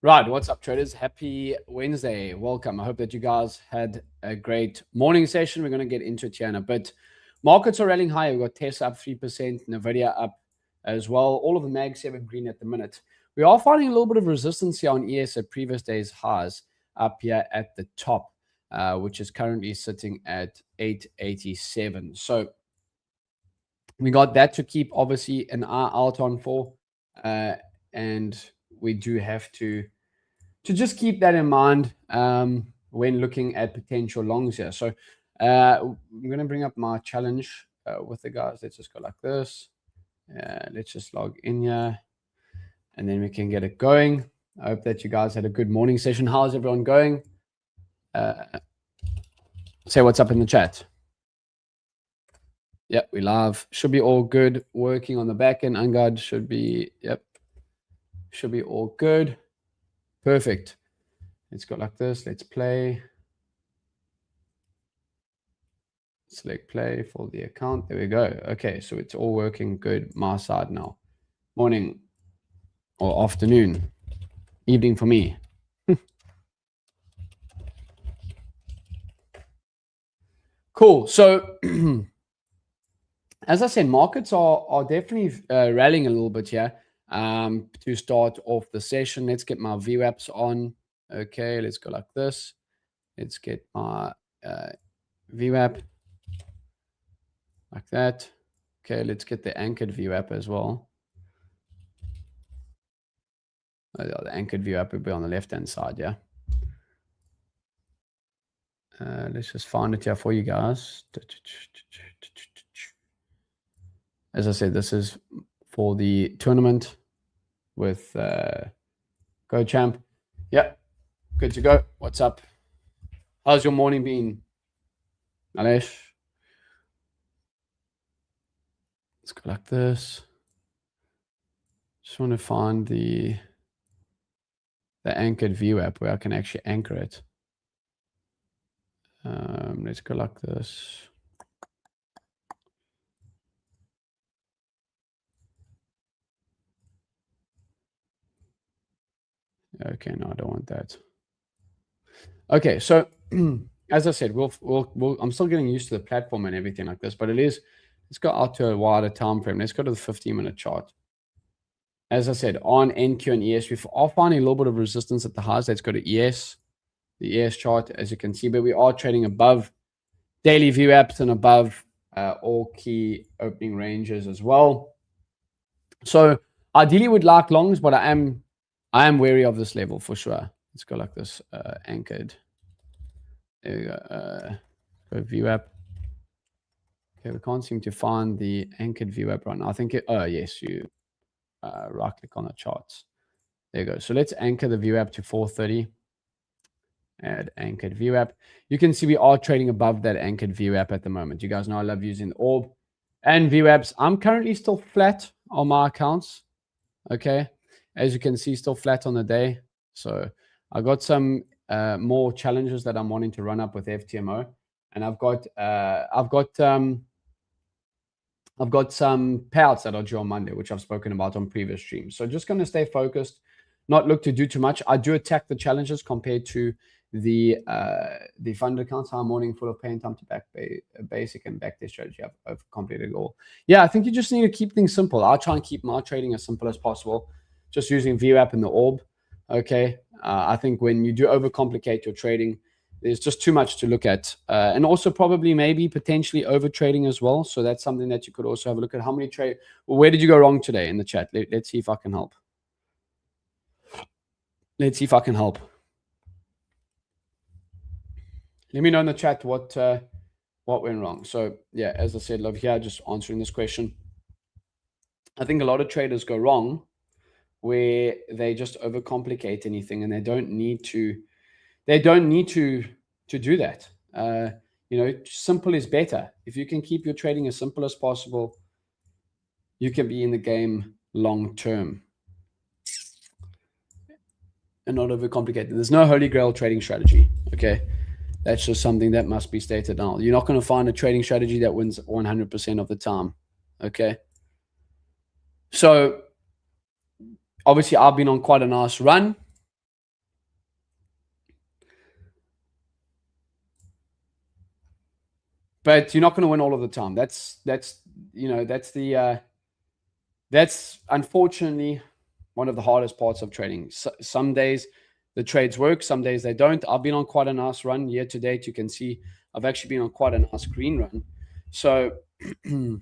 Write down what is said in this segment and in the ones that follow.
Right, what's up, traders? Happy Wednesday. Welcome. I hope that you guys had a great morning session. We're going to get into it here in a bit. Markets are rallying higher. We've got Tesla up 3%, Nvidia up as well. All of the mags have green at the minute. We are finding a little bit of resistance here on ES at previous days' highs up here at the top, which is currently sitting at 887. So we got that to keep obviously an eye out on for, and we do have to just keep that in mind when looking at potential longs here. So I'm going to bring up my challenge with the guys. Let's just go like this. Let's just log in here, and then we can get it going. I hope that you guys had a good morning session. How's everyone going? Say what's up in the chat. Yep, we live. Should be all good. Working on the back end. Ungard should be, yep, should be all good. Perfect. Let's go like this. Let's play. Select play for the account. There we go. Okay, so it's all working good. My side now. Morning or afternoon. Evening for me. Cool. So as I said, markets are definitely rallying a little bit here to start off the session. Let's get my VWAPs on. Okay, let's go like this. Let's get my VWAP like that. Okay, let's get the anchored VWAP as well. The anchored VWAP will be on the left-hand side, yeah. Let's just find it here for you guys. As I said, this is for the tournament with GoChamp. Yeah, good to go. What's up? How's your morning been, Alesh? Let's go like this. Just want to find the anchored VWAP where I can actually anchor it. Let's go like this. Okay, no, I don't want that. Okay, so as I said, I'm still getting used to the platform and everything like this, but let's go out to a wider time frame. Let's go to the 15-minute chart. As I said, on NQ and ES, we are finding a little bit of resistance at the highs. Let's go to ES, the ES chart, as you can see, but we are trading above daily VWAPs and above all key opening ranges as well. So ideally would like longs, but I am wary of this level for sure. Let's go like this, anchored. There we go. Go VWAP. Okay, we can't seem to find the anchored VWAP right now. I think oh yes, you right click on the charts. There you go. So let's anchor the VWAP to 430. Add anchored VWAP. You can see we are trading above that anchored VWAP at the moment. You guys know I love using the orb and VWAPs. I'm currently still flat on my accounts. Okay, as you can see, still flat on the day. So I got some more challenges that I'm wanting to run up with FTMO, and I've got some payouts that are due on Monday, which I've spoken about on previous streams. So just going to stay focused, not look to do too much. I do attack the challenges compared to the funded accounts. High morning, full of pain, time to back basic and backtest strategy. I've completed it all. Yeah, I think you just need to keep things simple. I'll try and keep my trading as simple as possible, just using VWAP and the orb. Okay, I think when you do overcomplicate your trading, there's just too much to look at, and also probably maybe potentially over trading as well. So that's something that you could also have a look at. How many trade? Well, where did you go wrong today in the chat? Let's see if I can help. Let's see if I can help. Let me know in the chat what went wrong. So yeah, as I said, love here, just answering this question. I think a lot of traders go wrong where they just overcomplicate anything, and they don't need to do that. Simple is better. If you can keep your trading as simple as possible, you can be in the game long term and not overcomplicate. There's no holy grail trading strategy. Okay, that's just something that must be stated now. You're not going to find a trading strategy that wins 100% of the time. Okay, so obviously I've been on quite a nice run. but you're not going to win all of the time. That's unfortunately one of the hardest parts of trading. Some days the trades work, some days they don't. I've been on quite a nice run year to date. You can see I've actually been on quite a nice green run. So let's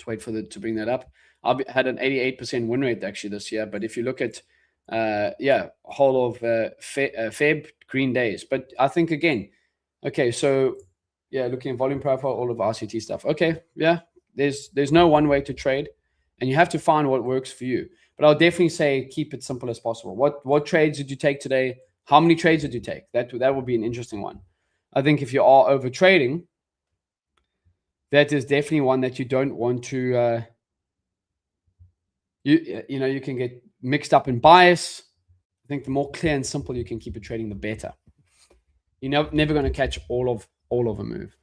wait for to bring that up. I've had an 88% win rate actually this year. But if you look at whole of Feb green days. But I think again, okay, so yeah, looking at volume profile, all of RCT stuff. Okay, yeah, there's no one way to trade, and you have to find what works for you. But I'll definitely say keep it simple as possible. What trades did you take today? How many trades did you take? That would be an interesting one. I think if you are over trading, that is definitely one that you don't want to. You can get mixed up in bias. I think the more clear and simple you can keep it trading, the better. You're never going to catch all of a move.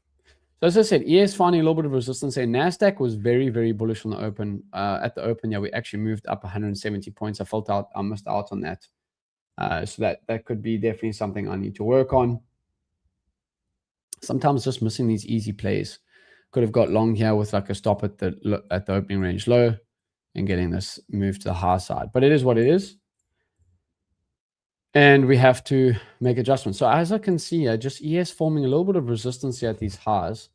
So as I said, ES finding a little bit of resistance there. NASDAQ was very, very bullish on the open. At the open, yeah, we actually moved up 170 points. I missed out on that. So that could be definitely something I need to work on. Sometimes just missing these easy plays. Could have got long here with like a stop at the opening range low and getting this move to the high side. But it is what it is. And we have to make adjustments. So as I can see here, just ES forming a little bit of resistance here at these highs.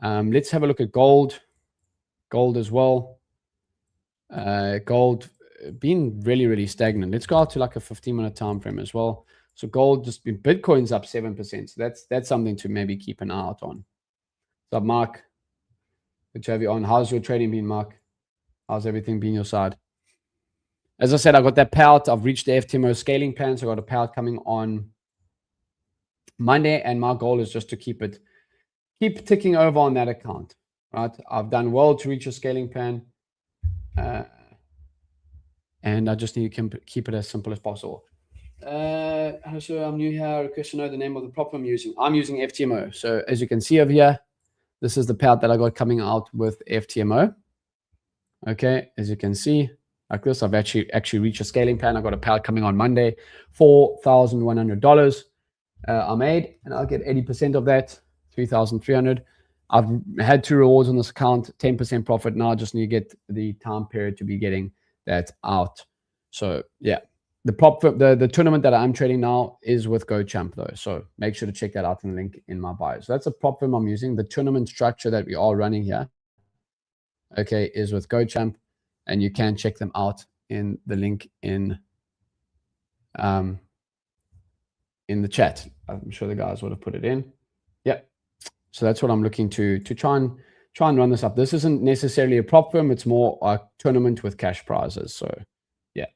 Let's have a look at gold. Gold as well. Gold being really, really stagnant. Let's go out to like a 15-minute time frame as well. So gold just been, Bitcoin's up 7%. So that's something to maybe keep an eye out on. What's up, Mark? Good to have you on. How's your trading been, Mark? How's everything been your side? As I said, I got that payout. I've reached the FTMO scaling plan. So I got a payout coming on Monday. And my goal is just to keep ticking over on that account. Right? I've done well to reach a scaling plan. And I just need to keep it as simple as possible. Hello, sir. I'm new here. I request to know the name of the prop I'm using. I'm using FTMO. So as you can see over here, this is the payout that I got coming out with FTMO. Okay, as you can see, like this, I've actually reached a scaling plan. I got a payout coming on Monday, $4,100 I made, and I'll get 80% of that, $3,300. I've had 2 rewards on this account, 10% profit. Now I just need to get the time period to be getting that out. So yeah, the tournament that I'm trading now is with GoChamp though. So make sure to check that out in the link in my bio. So that's a prop firm I'm using. The tournament structure that we are running here, okay, is with GoChamp, and you can check them out in the link in the chat. I'm sure the guys would have put it in. Yeah. So that's what I'm looking to try and run this up. This isn't necessarily a prop firm. It's more a tournament with cash prizes. So yeah,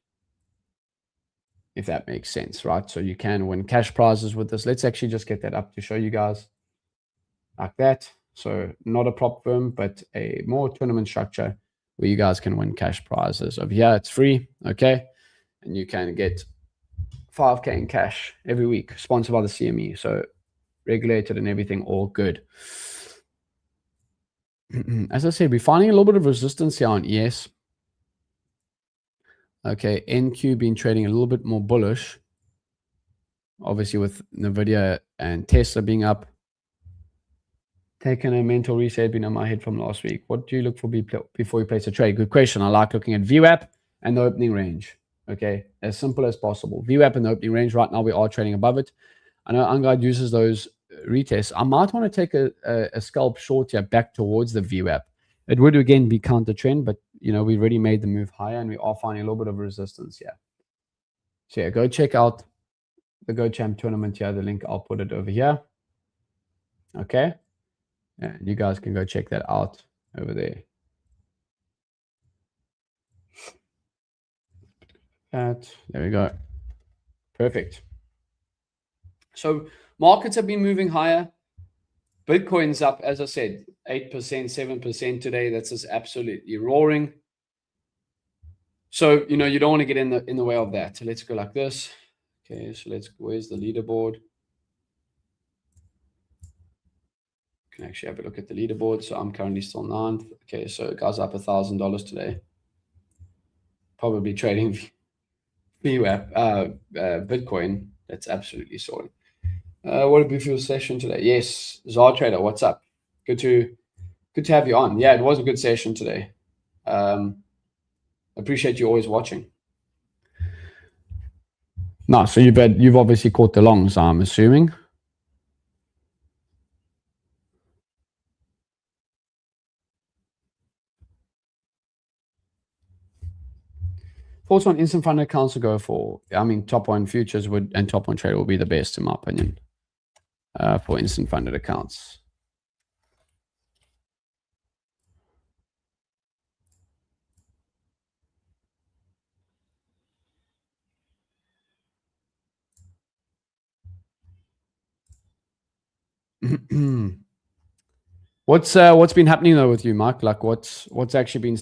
if that makes sense, right? So you can win cash prizes with this. Let's actually just get that up to show you guys like that. So not a prop firm, but a more tournament structure where you guys can win cash prizes. Over here, it's free, okay? And you can get 5K in cash every week, sponsored by the CME. So regulated and everything, all good. As I said, we're finding a little bit of resistance here on ES. Okay, NQ been trading a little bit more bullish. Obviously with NVIDIA and Tesla being up. Taking a mental reset been on my head from last week. What do you look for before you place a trade? Good question. I like looking at VWAP and the opening range. Okay, as simple as possible. VWAP and the opening range. Right now we are trading above it. I know Angad uses those retests. I might want to take a scalp short here back towards the VWAP. It would again be counter trend, but you know, we already made the move higher and we are finding a little bit of resistance here. So yeah, go check out the GoChamp tournament here. The link, I'll put it over here. Okay. And you guys can go check that out over there. There we go. Perfect. So markets have been moving higher. Bitcoin's up, as I said, 8%, 7% today. That's just absolutely roaring. So, you know, you don't want to get in the way of that. So let's go like this. Okay, so where's the leaderboard? Can actually have a look at the leaderboard. So I'm currently still 9th. Okay, so it goes up $1,000 today. Probably trading VWAP, Bitcoin. That's absolutely soaring. What a beautiful session today. Yes, Zartrader, what's up? Good to have you on. Yeah, it was a good session today. Appreciate you always watching. No, so you've obviously caught the longs, I'm assuming. Thoughts on instant fund accounts to go for? I mean, top one futures and top one trader will be the best in my opinion for instant funded accounts. What's been happening though with you, Mark? Like what's actually been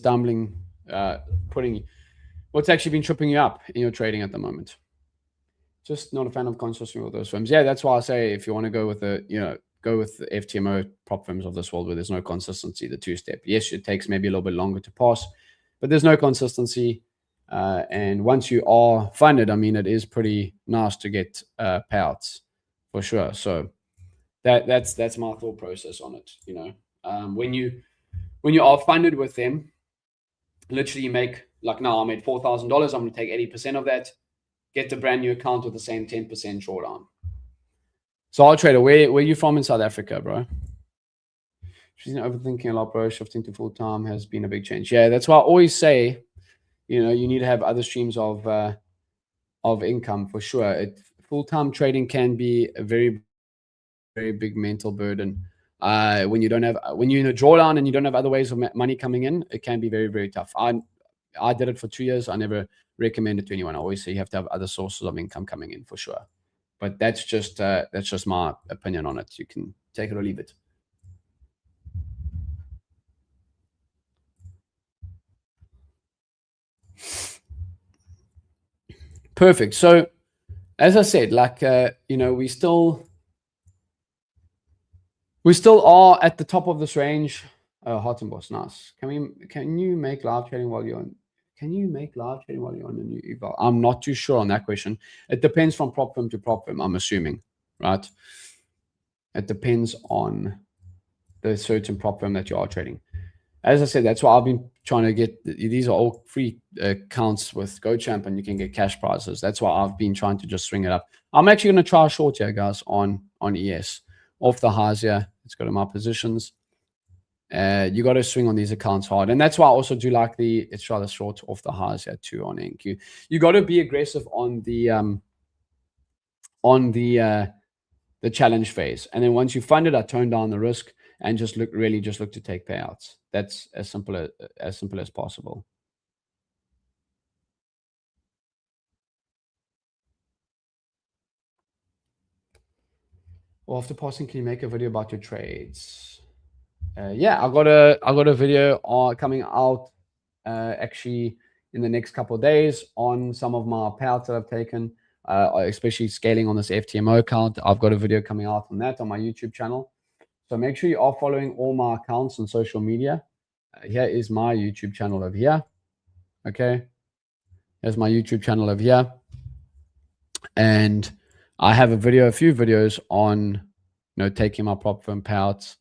what's actually been tripping you up in your trading at the moment? Just not a fan of consistently with those firms. Yeah, that's why I say if you want to go with go with the FTMO prop firms of this world where there's no consistency, the two-step. Yes, it takes maybe a little bit longer to pass, but there's no consistency. And once you are funded, I mean, it is pretty nice to get payouts for sure. So that's my thought process on it. When you are funded with them, literally you make like now I made $4,000. I'm going to take 80% of that, get a brand new account with the same 10% drawdown. So Zartrader, where are you from in South Africa, bro? She's overthinking a lot, bro. Shifting to full time has been a big change. Yeah, that's why I always say, you need to have other streams of income for sure. Full time trading can be a very, very big mental burden. When you're in a drawdown and you don't have other ways of money coming in, it can be very, very tough. I did it for 2 years. I never recommend it to anyone. I always say you have to have other sources of income coming in for sure. But that's just my opinion on it. You can take it or leave it. Perfect. So, as I said, like we still are at the top of this range. Hot and boss, nice. Can you make live trading while you're on? Can you make live trading while you're on the new eval? I'm not too sure on that question. It depends from prop firm to prop firm, I'm assuming, right? It depends on the certain prop firm that you are trading. As I said, that's why I've been trying to get. These are all free accounts with GoChamp, and you can get cash prizes. That's why I've been trying to just swing it up. I'm actually going to try a short here, guys, on ES off the highs here. Let's go to my positions. You got to swing on these accounts hard, and that's why I also do like let's try the short off the highs here too on NQ. You got to be aggressive on the challenge phase, and then once you fund it, I tone down the risk and just look to take payouts. That's as simple as possible. Well, after passing, can you make a video about your trades? Yeah, I got a video coming out actually in the next couple of days on some of my payouts that I've taken, especially scaling on this FTMO account. I've got a video coming out on that on my YouTube channel. So make sure you are following all my accounts on social media. Here is my YouTube channel over here. Okay. Here's my YouTube channel over here. And I have a few videos on, taking my prop firm payouts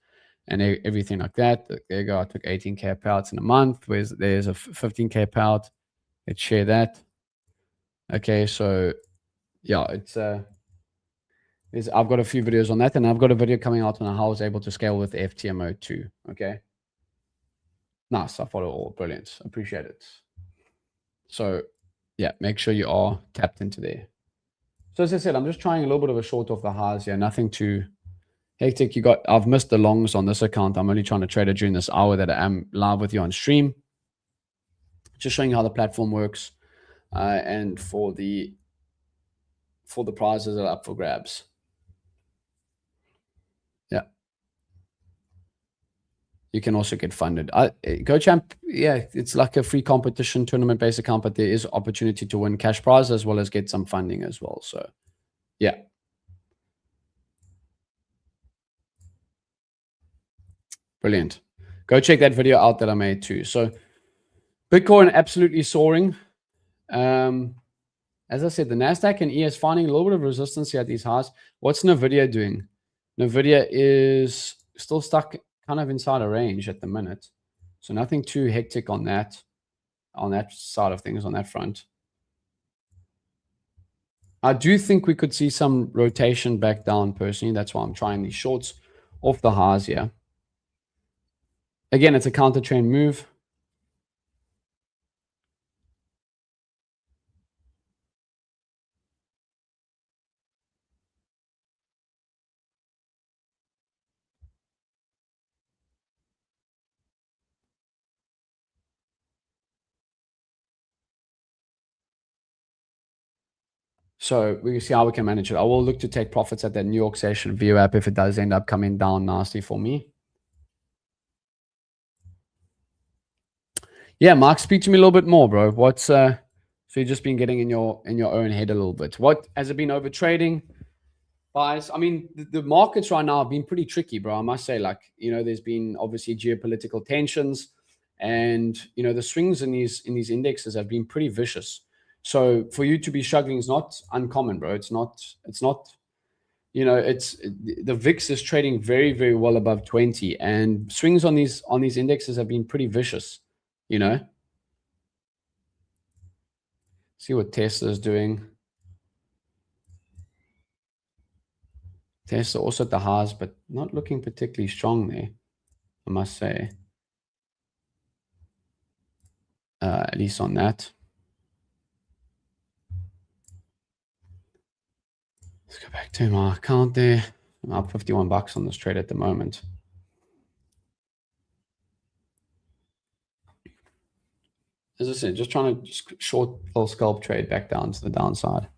and everything like that. There you go. I took 18K payouts in a month. There's a 15K payout. Let's share that. Okay. So yeah, I've got a few videos on that, and I've got a video coming out on how I was able to scale with FTMO too. Okay. Nice. I follow all. Brilliant. Appreciate it. So yeah, make sure you are tapped into there. So as I said, I'm just trying a little bit of a short off the highs here. Nothing too hectic. I've missed the longs on this account. I'm only trying to trade it during this hour that I am live with you on stream. Just showing you how the platform works, and for the prizes that are up for grabs. Yeah. You can also get funded. GoChamp, yeah, it's like a free competition tournament-based account, but there is opportunity to win cash prizes as well as get some funding as well. So, yeah. Brilliant. Go check that video out that I made too. So, Bitcoin absolutely soaring. As I said, the Nasdaq and ES finding a little bit of resistance here at these highs. What's Nvidia doing? Nvidia is still stuck kind of inside a range at the minute, so nothing too hectic on that side of things on that front. I do think we could see some rotation back down personally. That's why I'm trying these shorts off the highs here. Again, it's a counter trend move. So we can see how we can manage it. I will look to take profits at that New York session VWAP if it does end up coming down nicely for me. Yeah, Mark, speak to me a little bit more, bro. What's so you've just been getting in your own head a little bit. What has it been over trading? Buys. I mean, the markets right now have been pretty tricky, bro. I must say, like, there's been obviously geopolitical tensions, and the swings in these indexes have been pretty vicious. So for you to be struggling is not uncommon, bro. It's not. It's the VIX is trading very, very well above 20, and swings on these indexes have been pretty vicious. See what Tesla is doing. Tesla also at the highs, but not looking particularly strong there, I must say. At least on that. Let's go back to my account there. I'm up $51 on this trade at the moment. As I said, just trying to just short little scalp trade back down to the downside.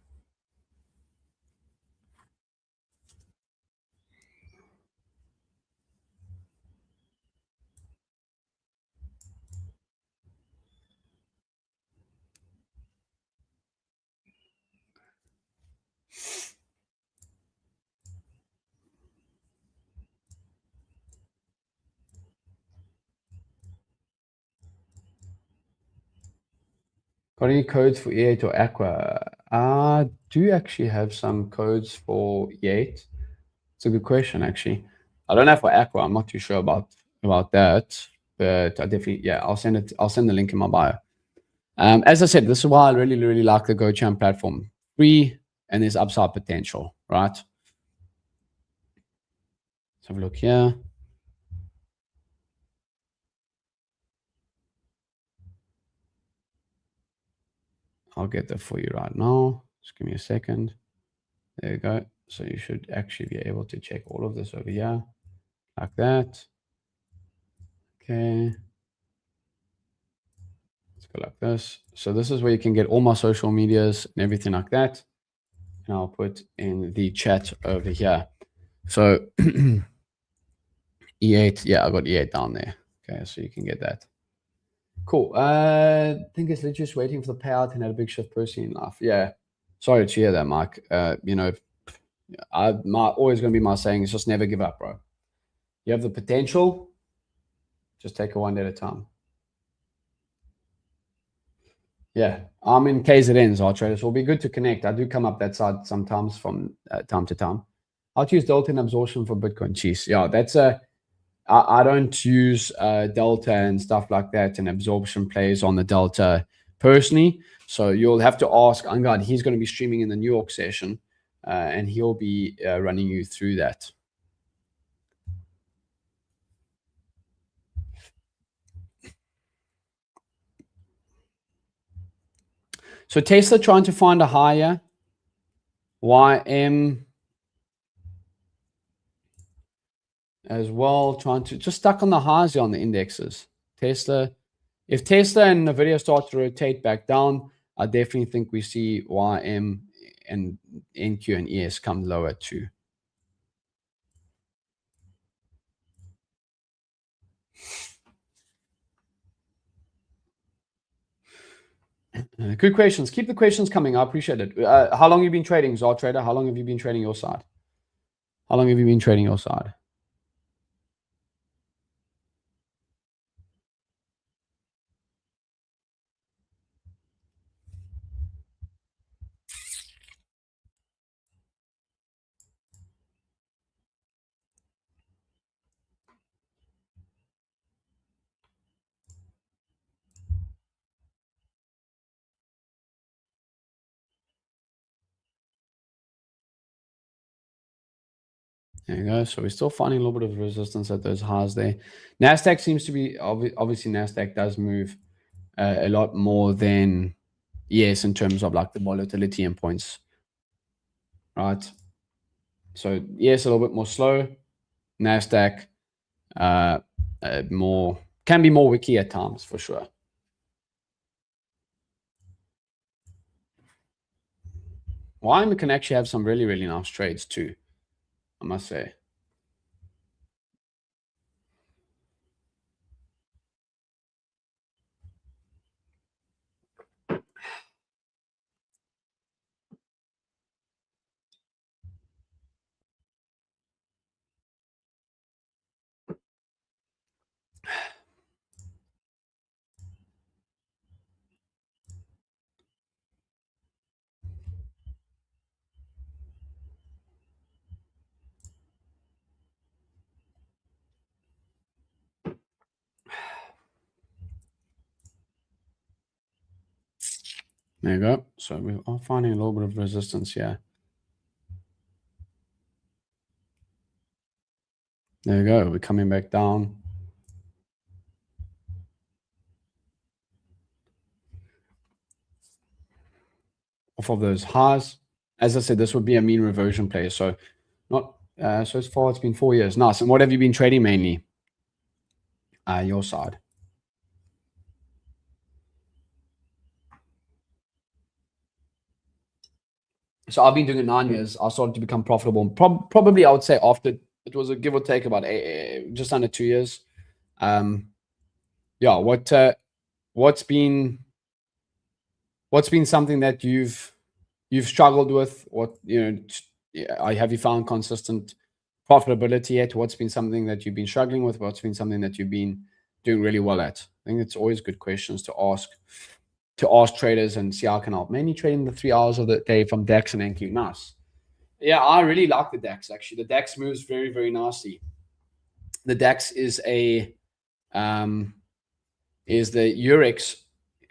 Got any codes for E8 or Aqua? I do actually have some codes for E8. It's a good question, actually. I don't have for Aqua. I'm not too sure about that, but I definitely, yeah, I'll send it. I'll send the link in my bio. As I said, this is why I really, really like the GoChamp platform. Free, and there's upside potential, right? Let's have a look here. I'll get that for you right now. Just give me a second. There you go. So you should actually be able to check all of this over here, like that. Okay. Let's go like this. So this is where you can get all my social medias and everything like that. And I'll put in the chat over here. So E8, yeah, I got E8 down there. Okay, so you can get that. Cool. I think it's just waiting for the payout and had a big shift personally in life. Yeah. Sorry to hear that, Mike. Always going to be my saying is just never give up, bro. You have the potential, just take it one day at a time. Yeah, I'm in KZN's, our traders. So it'll be good to connect. I do come up that side sometimes from time to time. I'll use Delta and absorption for Bitcoin. Cheese. Yeah, that's a. I don't use Delta and stuff like that and absorption plays on the Delta personally. So you'll have to ask Angad. He's going to be streaming in the New York session, and he'll be running you through that. So Tesla trying to find a higher YM as well, trying to just stuck on the highs on the indexes. Tesla, if Tesla and Nvidia start to rotate back down, I definitely think we see YM and NQ and ES come lower too. Good questions. Keep the questions coming. I appreciate it. How long have you been trading, Zartrader? How long have you been trading your side? How long have you been trading your side? There you go. So we're still finding a little bit of resistance at those highs there. Nasdaq seems to be obviously Nasdaq does move a lot more than ES in terms of like the volatility and points, right? So ES a little bit more slow. Nasdaq more can be more wiki at times for sure. Wyman can actually have some really, really nice trades too, I must say. There you go. So we are finding a little bit of resistance here. There you go. We're coming back down. Off of those highs. As I said, this would be a mean reversion play. So not so far it's been 4 years. Nice. And what have you been trading mainly? Your side. So I've been doing it 9 years. I started to become profitable. Probably I would say after it was a give or take about just under 2 years. Yeah. What's been something that you've struggled with? What have you found consistent profitability yet? What's been something that you've been struggling with? What's been something that you've been doing really well at? I think it's always good questions to ask traders and see how I can help. Mainly trading the 3 hours of the day from DAX and NQ. Nice. Yeah, I really like the DAX actually. The DAX moves very, very nicely. The DAX is the Eurex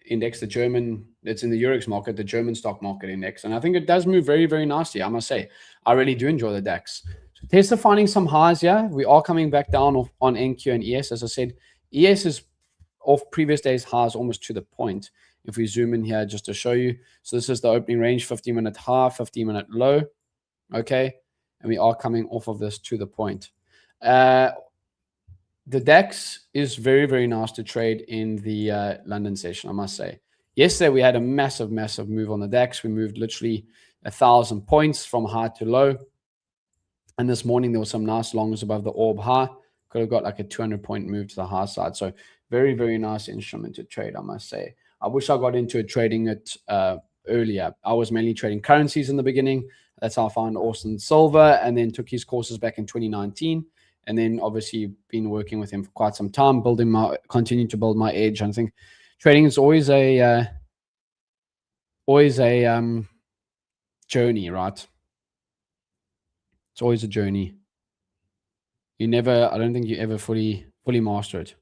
index, the German, it's in the Eurex market, the German stock market index. And I think it does move very, very nicely. I must say, I really do enjoy the DAX. So Tesla finding some highs. Yeah, we are coming back down on NQ and ES. As I said, ES is off previous day's highs almost to the point. If we zoom in here just to show you. So this is the opening range, 15-minute high, 15-minute low. Okay. And we are coming off of this to the point. The DAX is very, very nice to trade in the London session, I must say. Yesterday, we had a massive, massive move on the DAX. We moved literally 1,000 points from high to low. And this morning, there was some nice longs above the orb high. Could have got like a 200-point move to the high side. So very, very nice instrument to trade, I must say. I wish I got into it trading it earlier. I was mainly trading currencies in the beginning. That's how I found Austin Silver, and then took his courses back in 2019. And then obviously been working with him for quite some time, continue to build my edge. And I think trading is always a journey, right? It's always a journey. I don't think you ever fully master it.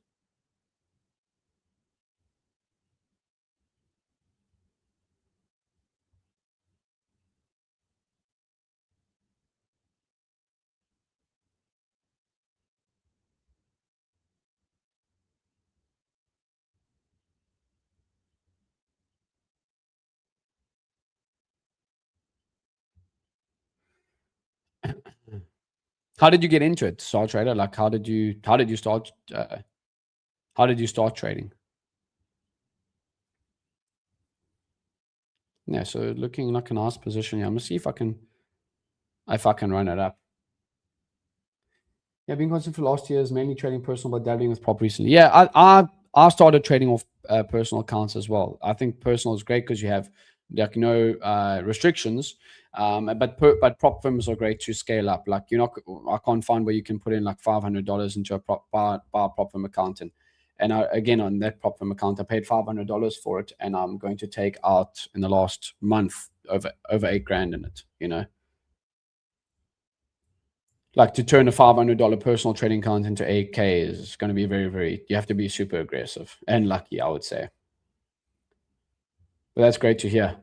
How did you get into it, Star Trader? Like, how did you start? How did you start trading? Yeah, so looking like a nice position. Yeah, I'm gonna see if I can run it up. Yeah, I've been constant for last years, mainly trading personal, but dabbling with prop recently. Yeah, I started trading off personal accounts as well. I think personal is great because you have like no restrictions. But prop firms are great to scale up. Like I can't find where you can put in like $500 into a prop firm account, and again on that prop firm account, I paid $500 for it, and I'm going to take out in the last month over $8,000 in it. Like to turn a $500 personal trading account into 8K is going to be very, very, you have to be super aggressive and lucky, I would say. But that's great to hear.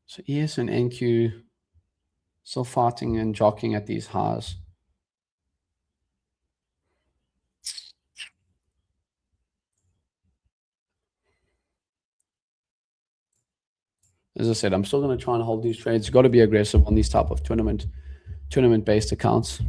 So ES and NQ. Still fighting and jockeying at these highs. As I said, I'm still going to try and hold these trades. You've got to be aggressive on these type of tournament-based accounts.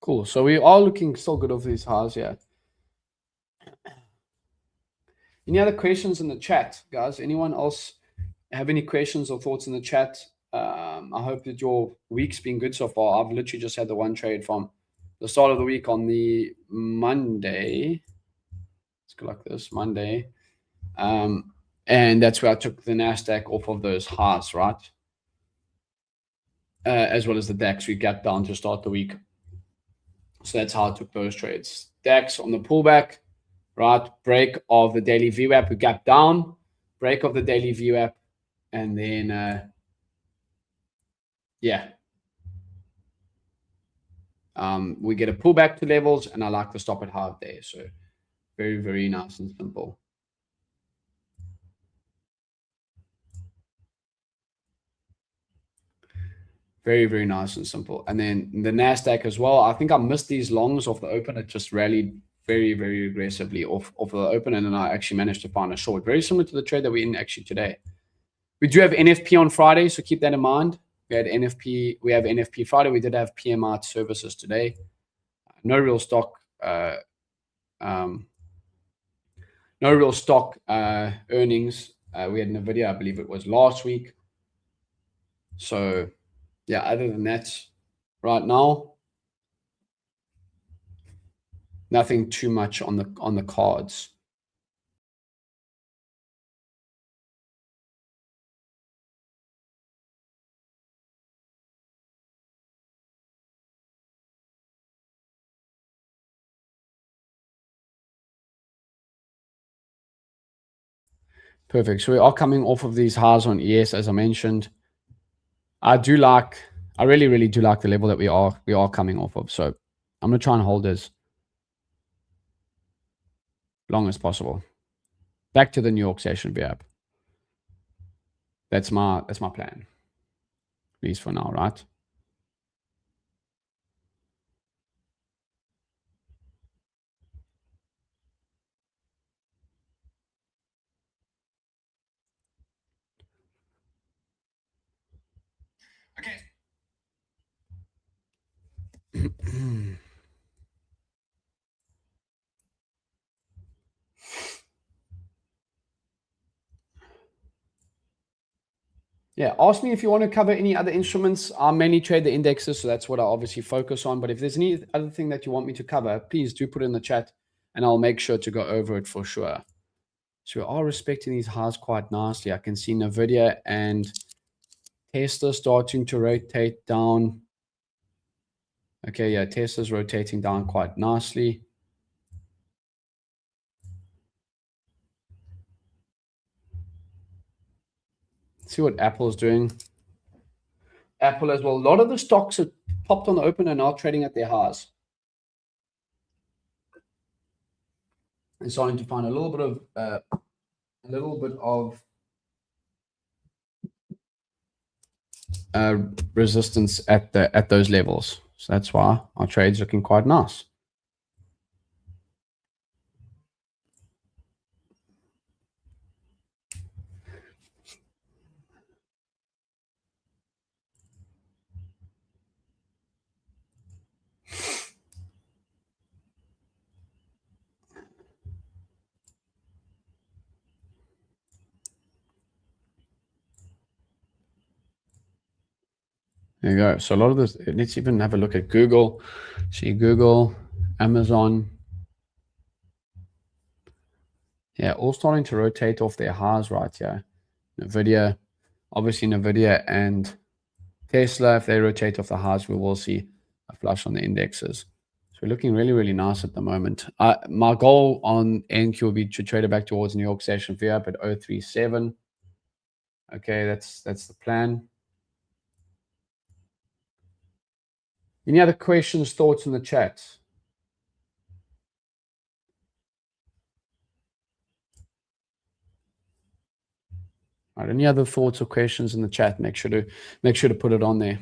Cool. So we are looking still good over these highs, yeah. Any other questions in the chat, guys? Anyone else have any questions or thoughts in the chat? I hope that your week's been good so far. I've literally just had the one trade from the start of the week on the Monday. Let's go like this, Monday. And that's where I took the NASDAQ off of those highs, right? As well as the DAX, we got down to start the week. So that's how I took those trades. DAX on the pullback, right? Break of the daily VWAP, we gap down, break of the daily VWAP, and then, yeah. We get a pullback to levels, and I like to stop at half day. So very, very nice and simple. Very, very nice and simple. And then the NASDAQ as well. I think I missed these longs off the open. It just rallied very, very aggressively off the open. And then I actually managed to find a short. Very similar to the trade that we're in actually today. We do have NFP on Friday, so keep that in mind. We had NFP. We have NFP Friday. We did have PMI services today. No real stock. No real stock earnings. We had NVIDIA, I believe it was last week. So yeah, other than that, right now, nothing too much on the cards. Perfect. So we are coming off of these highs on ES, as I mentioned. I really, really do like the level that we are coming off of. So I'm gonna try and hold as long as possible. Back to the New York session VWAP. That's my plan. At least for now, right? Okay. Yeah, ask me if you want to cover any other instruments. I mainly trade the indexes, so that's what I obviously focus on. But if there's any other thing that you want me to cover, please do put it in the chat, and I'll make sure to go over it for sure. So we are respecting these highs quite nicely. I can see NVIDIA and Tesla starting to rotate down. Okay, yeah, Tesla's rotating down quite nicely. Let's see what Apple's doing. Apple as well. A lot of the stocks have popped on the open and now trading at their highs. And starting to find a little bit of resistance at those levels. So that's why our trade's looking quite nice. There you go. So a lot of this, let's even have a look at Google. See Google, Amazon. Yeah, all starting to rotate off their highs right here. NVIDIA, obviously NVIDIA and Tesla, if they rotate off the highs, we will see a flush on the indexes. So we're looking really, really nice at the moment. My goal on NQ will be to trade it back towards New York session fee up at 037. Okay, that's the plan. Any other questions, thoughts in the chat? All right, any other thoughts or questions in the chat? Make sure to put it on there.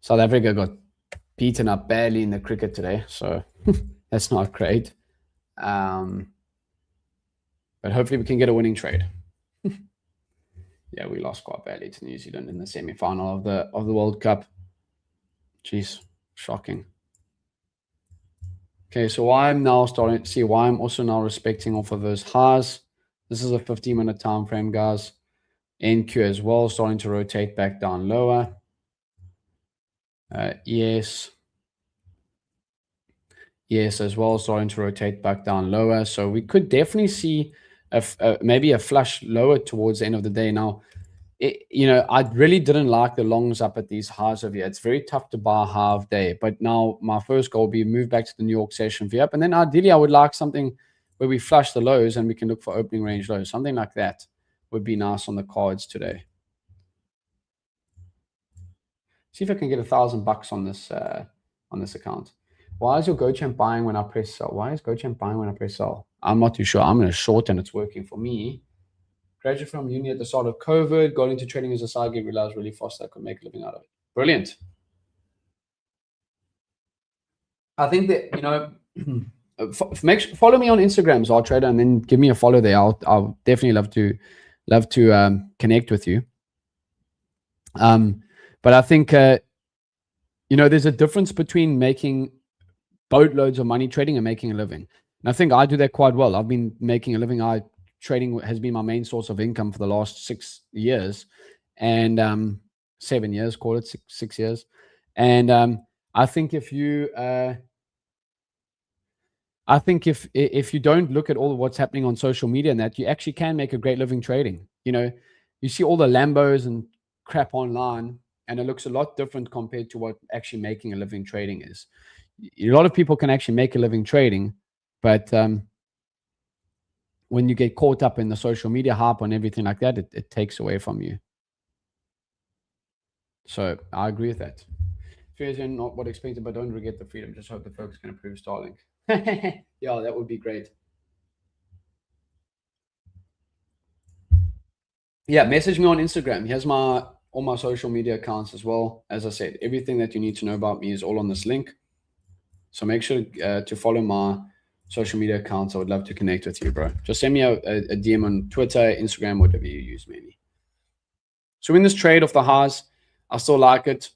South Africa got beaten up badly in the cricket today, so that's not great. But hopefully we can get a winning trade. Yeah, we lost quite badly to New Zealand in the semi-final of the World Cup. Jeez, shocking. Okay, so why I'm now starting to see why I'm also now respecting off of those highs. This is a 15-minute time frame, guys. NQ as well, starting to rotate back down lower. ES as well, starting to rotate back down lower. So we could definitely see maybe a flush lower towards the end of the day. Now, I really didn't like the longs up at these highs over here. It's very tough to buy half day. But now my first goal will be move back to the New York session fee up. And then ideally, I would like something where we flush the lows and we can look for opening range lows. Something like that would be nice on the cards today. See if I can get $1,000 on this account. Why is your GoChamp buying when I press sell? Why is GoChamp buying when I press sell? I'm not too sure. I'm going to short and it's working for me. Graduated from uni at the start of COVID, got into trading as a side gig, realized really fast I could make a living out of it. Brilliant. I think that, follow me on Instagram, Zartrader, and then give me a follow there. I'll definitely love to connect with you. But I think, there's a difference between making boatloads of money trading and making a living. And I think I do that quite well. I've been making a living. Trading has been my main source of income for the last 6 years, and 7 years, call it 6 years. And I think if you if you don't look at all of what's happening on social media and that, you actually can make a great living trading. You see all the Lambos and crap online, and it looks a lot different compared to what actually making a living trading is. A lot of people can actually make a living trading, but when you get caught up in the social media hype and everything like that, it takes away from you. So I agree with that. Fears are not what expected, but don't forget the freedom. Just hope the folks can approve Starlink. Yeah, that would be great. Yeah, message me on Instagram. Here's all my social media accounts as well. As I said, everything that you need to know about me is all on this link. So make sure to follow my social media accounts. I would love to connect with you, bro. Just send me a DM on Twitter, Instagram, whatever you use, maybe. So in this trade of the highs, I still like it.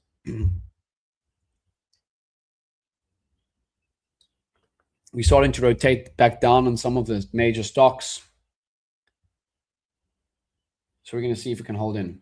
We're starting to rotate back down on some of the major stocks. So we're going to see if we can hold in.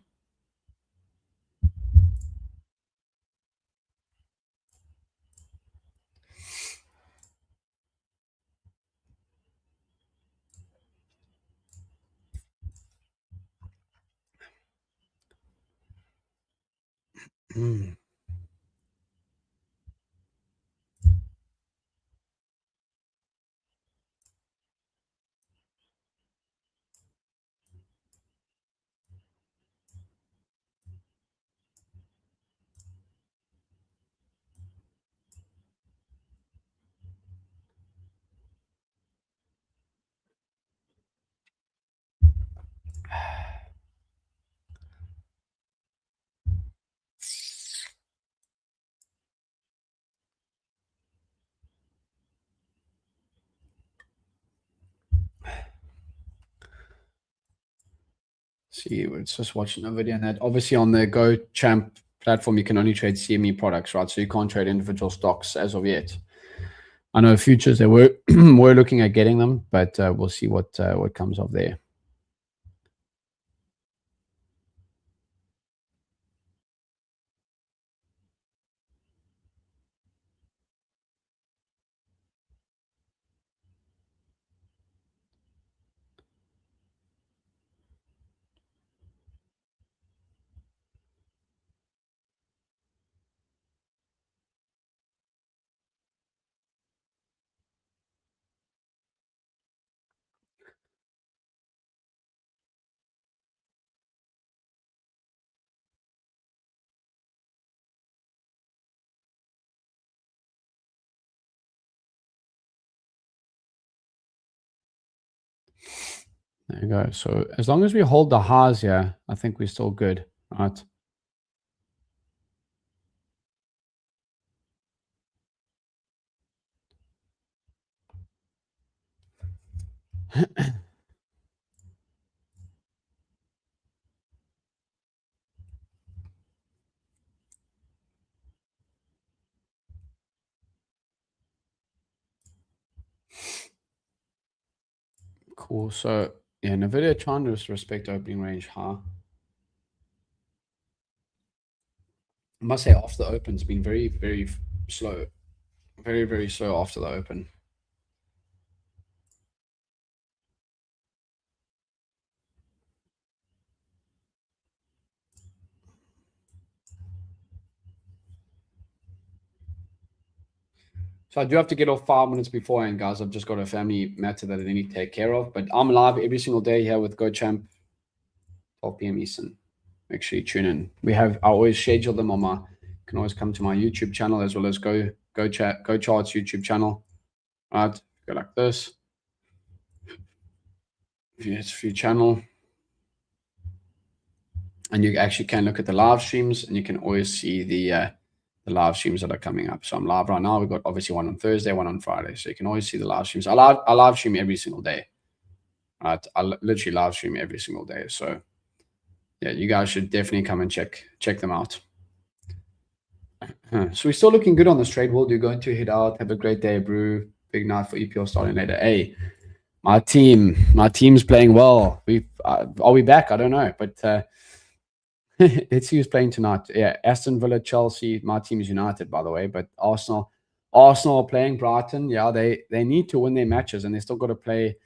See, it's just watching a video, and that obviously on the Go Champ platform, you can only trade CME products, right? So you can't trade individual stocks as of yet. I know futures they were were looking at getting them, but we'll see what comes of there. There you go. So as long as we hold the highs here, I think we're still good, right? Cool. So yeah, Nvidia trying to respect opening range high. I must say, after the open's been very, very slow. Very, very slow after the open. So I do have to get off 5 minutes beforehand, guys. I've just got a family matter that I need to take care of. But I'm live every single day here with GoChamp, 12 p.m. Eastern. Make sure you tune in. I always schedule them on my. You can always come to my YouTube channel as well as Go Charts YouTube channel. Right, go like this. View channel, and you actually can look at the live streams, and you can always see the live streams that are coming up. So I'm live right now. We've got obviously one on Thursday, one on Friday. So you can always see the live streams. I live stream every single day. Right, I literally live stream every single day. So yeah, you guys should definitely come and check them out. So we're still looking good on this trade. We'll do going to hit out. Have a great day, Brew. Big night for EPL starting later. Hey, my team's playing well. Are we back? I don't know, but let's see who's playing tonight. Yeah, Aston Villa, Chelsea. My team is United, by the way, but Arsenal are playing Brighton. Yeah, they need to win their matches, and they still got to play.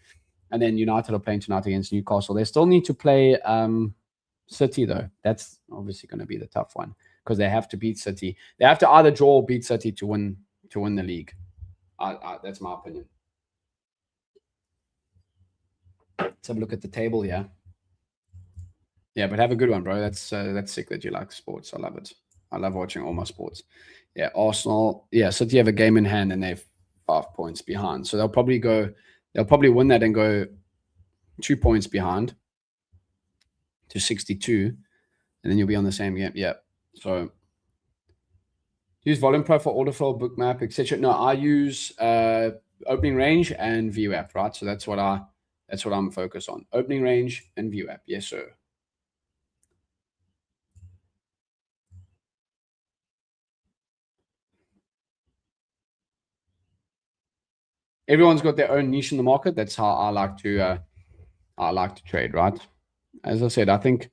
And then United are playing tonight against Newcastle. They still need to play City, though. That's obviously going to be the tough one because they have to beat City. They have to either draw or beat City to win the league. That's my opinion. Let's have a look at the table here. Yeah, but have a good one, bro. That's sick that you like sports. I love it. I love watching all my sports. Yeah, Arsenal. Yeah, City have a game in hand and they're 5 points behind. So they'll probably win that and go 2 points behind to 62, and then you'll be on the same game. Yeah. So use Volume Pro for order flow, bookmap, etc. No, I use opening range and VWAP, right? So that's what I'm focused on. Opening range and VWAP. Yes, sir. Everyone's got their own niche in the market. That's how I like to trade, right? As I said, I think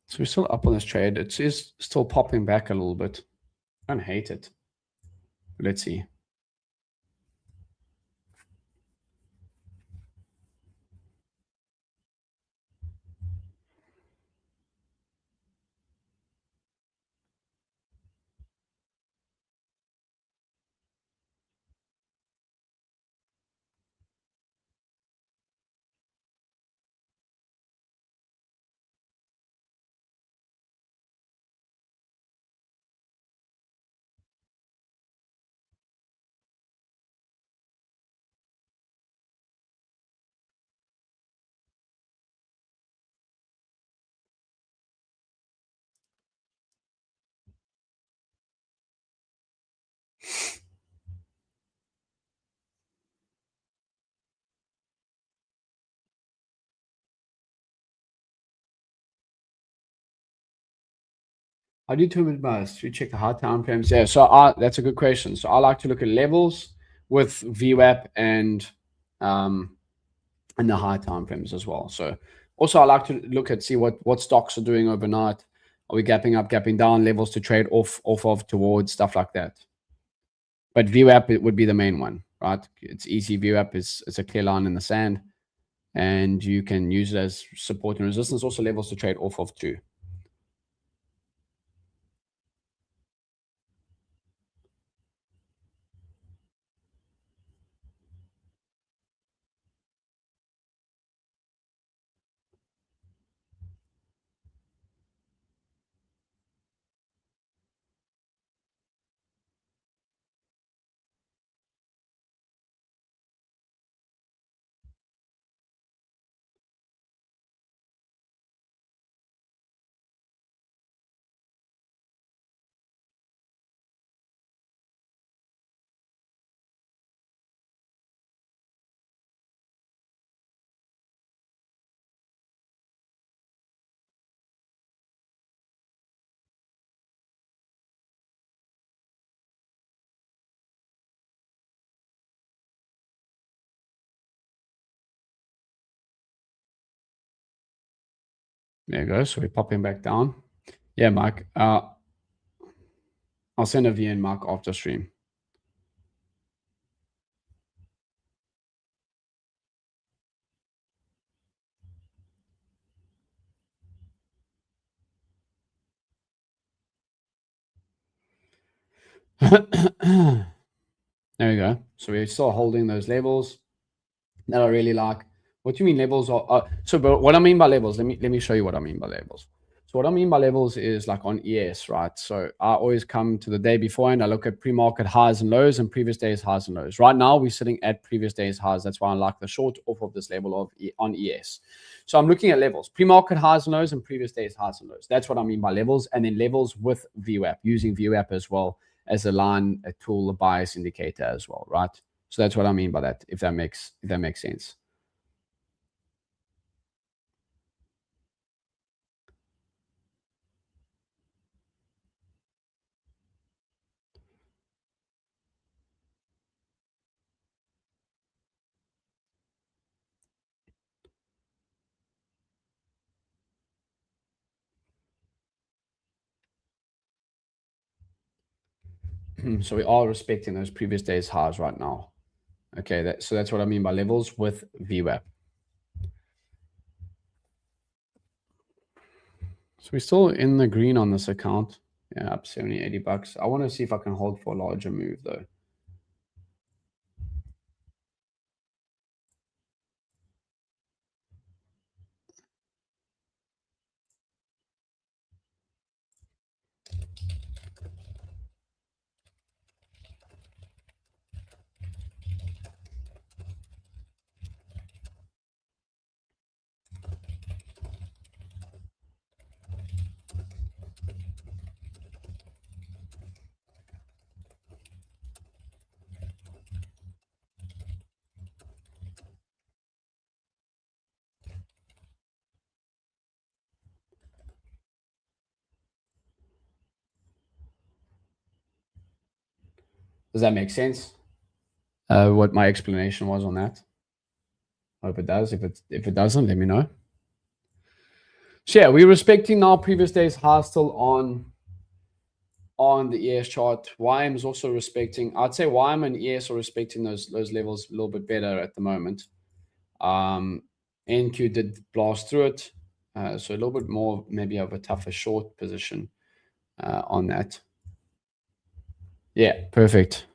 so we're still up on this trade. It is still popping back a little bit. I don't hate it. Let's see. I do two with most. We check the high time frames. Yeah, that's a good question. So I like to look at levels with VWAP um, and the high time frames as well. So also I like to look at see what stocks are doing overnight. Are we gapping up, gapping down, levels to trade off of, towards, stuff like that. But VWAP it would be the main one, right? It's easy. VWAP is it's a clear line in the sand, and you can use it as support and resistance. Also levels to trade off of too. There you go. So we're popping back down. Yeah, Mike. I'll send a VN Mark after stream. There we go. So we're still holding those levels that I really like. What do you mean levels are? But what I mean by levels, let me show you what I mean by levels. So what I mean by levels is like on ES, right? So I always come to the day before and I look at pre-market highs and lows and previous days highs and lows. Right now we're sitting at previous days highs. That's why I like the short off of this level of on ES. So I'm looking at levels, pre-market highs and lows and previous days highs and lows. That's what I mean by levels, and then levels with VWAP, using VWAP as well as a line, a tool, a bias indicator as well, right? So that's what I mean by that. If that makes sense. So we are respecting those previous days highs right now. Okay, so that's what I mean by levels with VWAP. So we're still in the green on this account. Yeah, up 70, 80 bucks. I want to see if I can hold for a larger move though. Does that make sense? What my explanation was on that. I hope it does. If it doesn't, let me know. So yeah, we're respecting now previous days high still on the ES chart. YM is also respecting. I'd say YM and ES are respecting those levels a little bit better at the moment. NQ did blast through it, so a little bit more maybe of a tougher short position on that. Yeah, perfect.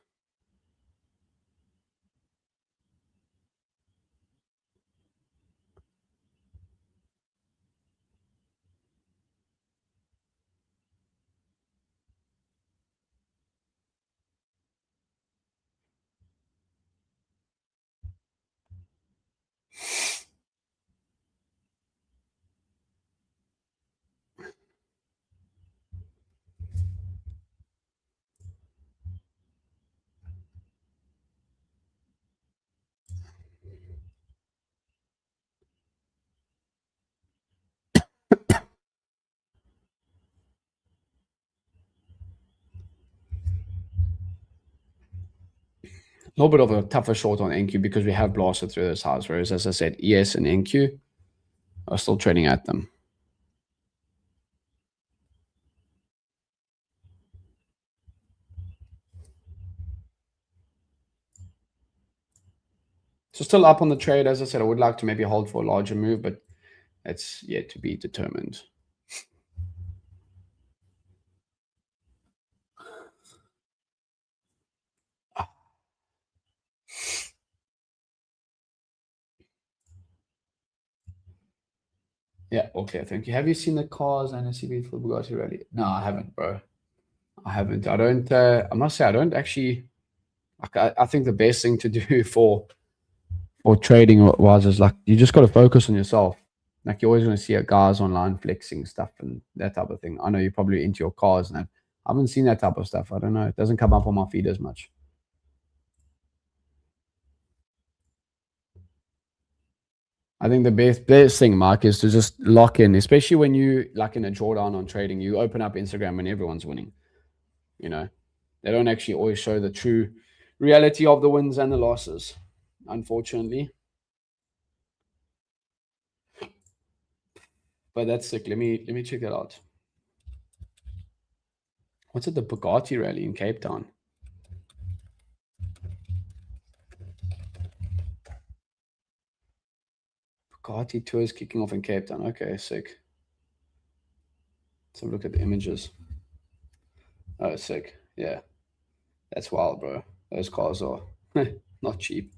little bit of a tougher short on NQ because we have blasted through those highs. Whereas, as I said, ES and NQ are still trading at them. So still up on the trade. As I said, I would like to maybe hold for a larger move, but it's yet to be determined. Yeah, okay, thank you. Have you seen the cars and the CB for Bugatti Rally? No, I haven't, bro. I haven't. I don't. I must say, I don't actually. I think the best thing to do for trading was is like you just got to focus on yourself. Like you're always going to see guys online flexing stuff and that type of thing. I know you're probably into your cars and that. I haven't seen that type of stuff. I don't know. It doesn't come up on my feed as much. I think the best thing, Mark, is to just lock in, especially when you like in a drawdown on trading. You open up Instagram when everyone's winning. You know, they don't actually always show the true reality of the wins and the losses, unfortunately. But that's sick. Let me check that out. What's it? The Bugatti rally in Cape Town. Bugatti tours kicking off in Cape Town. Okay, sick. Let's have a look at the images. Oh, sick. Yeah, that's wild, bro. Those cars are not cheap.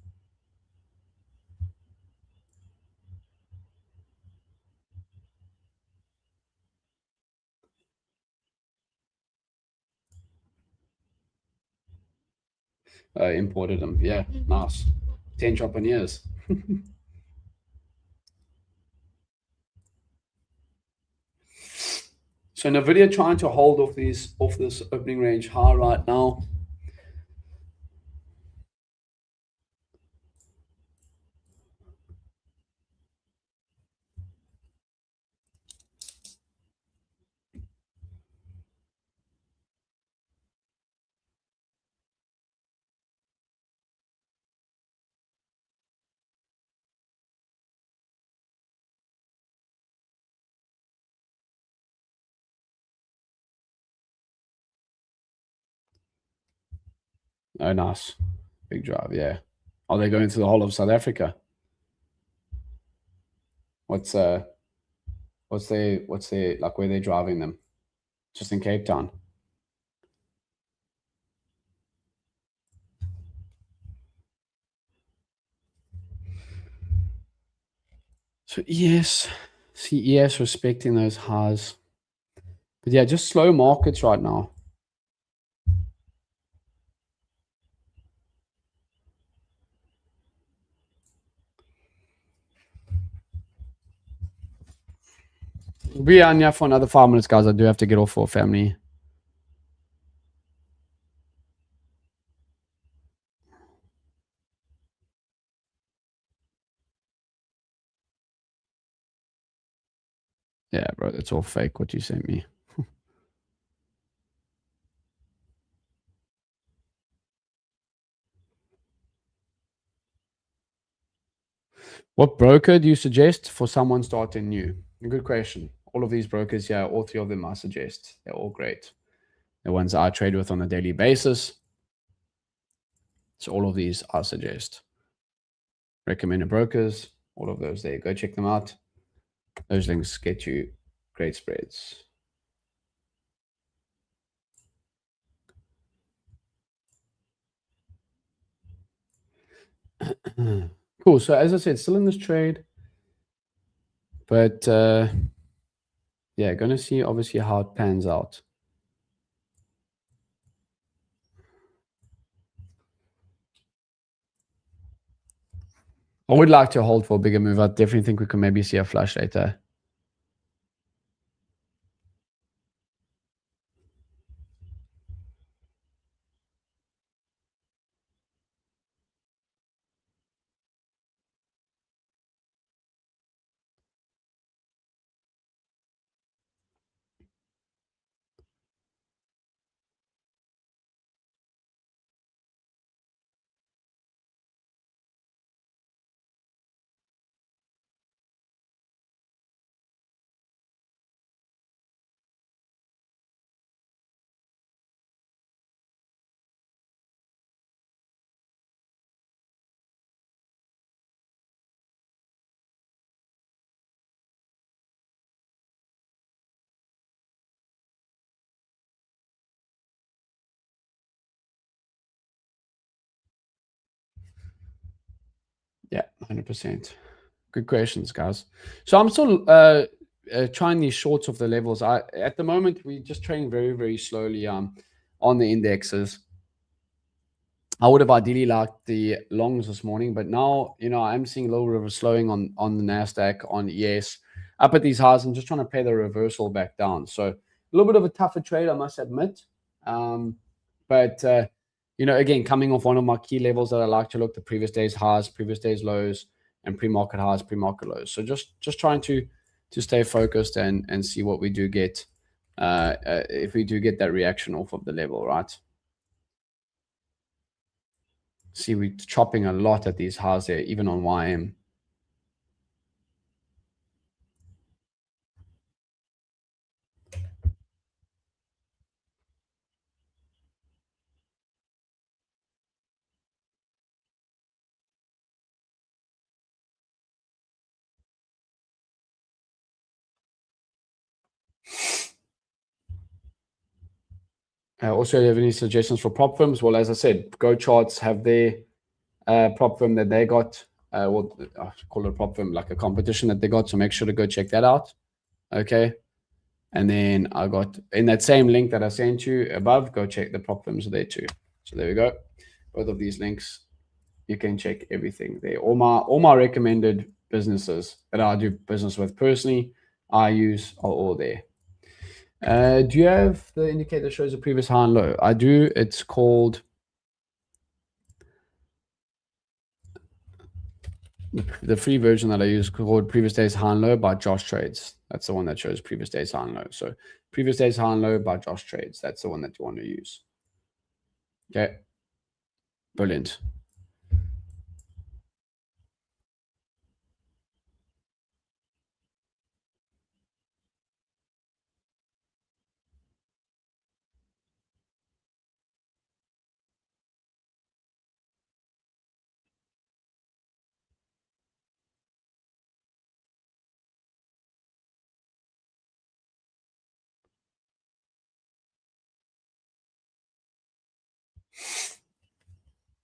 Imported them. Yeah, nice. 10 entrepreneurs. So Nvidia trying to hold off this opening range high right now. Oh, nice. Big drive, yeah. Are they going to the whole of South Africa? What's what's they like where they driving them? Just in Cape Town. So yes, CES respecting those highs. But yeah, just slow markets right now. We'll be on here for another 5 minutes, guys. I do have to get off for family. Yeah, bro, that's all fake what you sent me. What broker do you suggest for someone starting new? Good question. All of these brokers here, all three of them I suggest. They're all great. The ones I trade with on a daily basis. So all of these I suggest. Recommended brokers, all of those there. Go check them out. Those links get you great spreads. Cool. So as I said, still in this trade, but yeah, gonna see obviously how it pans out. I would like to hold for a bigger move. I definitely think we can maybe see a flush later. 100%. Good questions, guys. So I'm still trying these shorts of the levels. At the moment we're just trading very, very slowly on the indexes. I would have ideally liked the longs this morning, but now, I'm seeing a little bit of a slowing on the Nasdaq, on ES, up at these highs. I'm just trying to play the reversal back down. So a little bit of a tougher trade, I must admit. But again, coming off one of my key levels that I like to look, the previous day's highs, previous day's lows, and pre-market highs, pre-market lows. So just trying to stay focused and see what we do get, if we do get that reaction off of the level, right? See, we're chopping a lot at these highs there, even on YM. Also, do you have any suggestions for prop firms? Well, as I said, Go Charts have their prop firm that they got. I call it a prop firm, like a competition that they got. So make sure to go check that out. Okay. And then I got in that same link that I sent you above, go check the prop firms there too. So there we go. Both of these links, you can check everything there. All my recommended businesses that I do business with personally, I use are all there. Do you have the indicator that shows the previous high and low? I do. It's called the free version that I use, called Previous Day's High and Low by Josh Trades. That's the one that shows previous day's high and low. So Previous Day's High and Low by Josh Trades. That's the one that you want to use. Okay. Brilliant.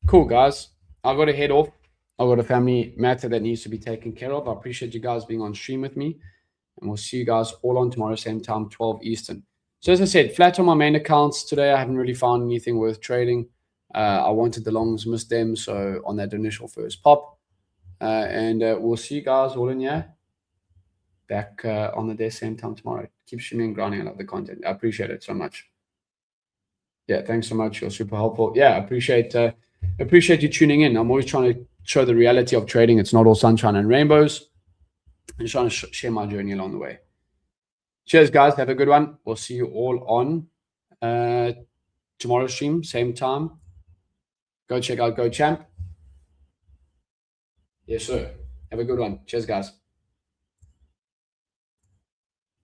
Cool, guys. I've got to head off. I've got a family matter that needs to be taken care of. I appreciate you guys being on stream with me. And we'll see you guys all on tomorrow, same time, 12 Eastern. So as I said, flat on my main accounts today. I haven't really found anything worth trading. I wanted the longs, missed them. So on that initial first pop. And we'll see you guys all in here back on the day, same time tomorrow. Keep streaming and grinding. I love the content. I appreciate it so much. Yeah, thanks so much. You're super helpful. Yeah, appreciate you tuning in. I'm always trying to show the reality of trading. It's not all sunshine and rainbows. I'm just trying to share my journey along the way. Cheers, guys. Have a good one. We'll see you all on tomorrow's stream, same time. Go check out GoChamp. Yes, sir. Have a good one. Cheers, guys.